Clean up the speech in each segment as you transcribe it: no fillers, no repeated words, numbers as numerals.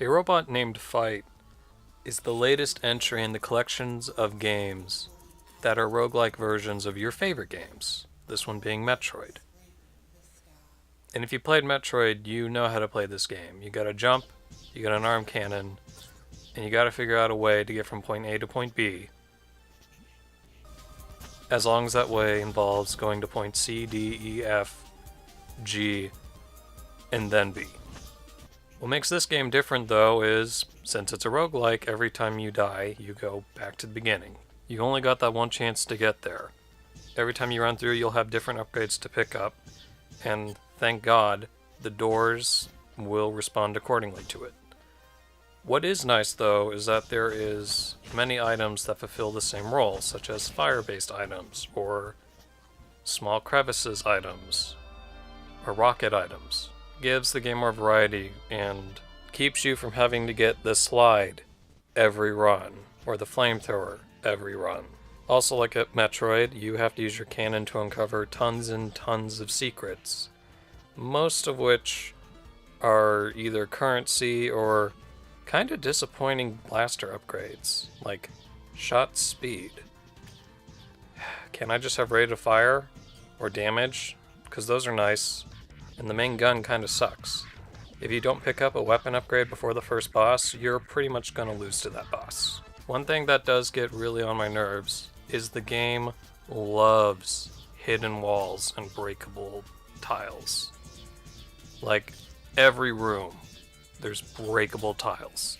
A Robot Named Fight is the latest entry in the collections of games that are roguelike versions of your favorite games, this one being Metroid. And if you played Metroid, you know how to play this game. You gotta jump, you got an arm cannon, and you gotta figure out a way to get from point A to point B, as long as that way involves going to point C, D, E, F, G, and then B. What makes this game different, though, is since it's a roguelike, every time you die, you go back to the beginning. You only got that one chance to get there. Every time you run through, you'll have different upgrades to pick up, and thank God, the doors will respond accordingly to it. What is nice, though, is that there is many items that fulfill the same role, such as fire-based items, or small crevices items, or rocket items. Gives the game more variety and keeps you from having to get the slide every run, or the flamethrower every run. Also, like at Metroid, you have to use your cannon to uncover tons and tons of secrets, most of which are either currency or kind of disappointing blaster upgrades, like shot speed. Can I just have rate of fire or damage? Because those are nice. And the main gun kind of sucks. If you don't pick up a weapon upgrade before the first boss, you're pretty much going to lose to that boss. One thing that does get really on my nerves is the game loves hidden walls and breakable tiles. Like, every room, there's breakable tiles.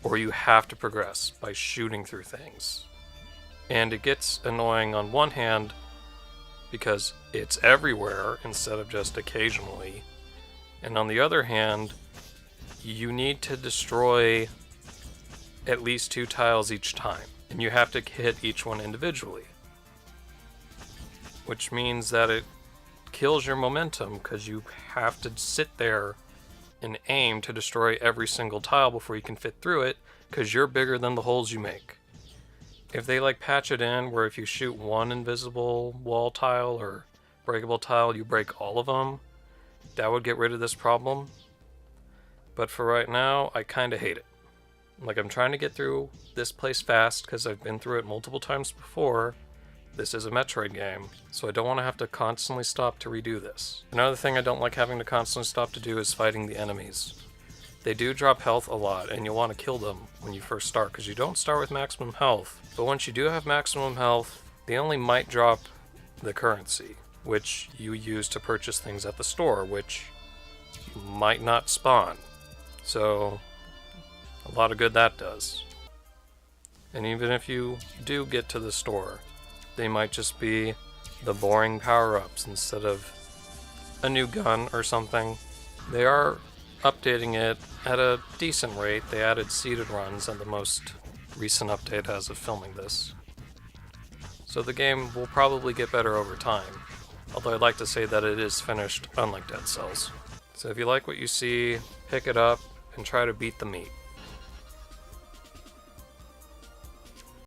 Or you have to progress by shooting through things. And it gets annoying on one hand, because it's everywhere instead of just occasionally. And on the other hand, you need to destroy at least 2 tiles each time, and you have to hit each one individually. Which means that it kills your momentum, because you have to sit there and aim to destroy every single tile before you can fit through it, because you're bigger than the holes you make. If they patch it in where if you shoot one invisible wall tile or breakable tile, you break all of them, that would get rid of this problem. But for right now, I kind of hate it. I'm trying to get through this place fast because I've been through it multiple times before. This is a Metroid game, so I don't want to have to constantly stop to redo this. Another thing I don't like having to constantly stop to do is fighting the enemies. They do drop health a lot, and you'll want to kill them when you first start, because you don't start with maximum health. But once you do have maximum health, they only might drop the currency, which you use to purchase things at the store, which might not spawn. So, a lot of good that does. And even if you do get to the store, they might just be the boring power-ups instead of a new gun or something. They are updating it at a decent rate. They added seeded runs in the most recent update as of filming this. So the game will probably get better over time, although I'd like to say that it is finished, unlike Dead Cells. So if you like what you see, pick it up and try to beat the meat.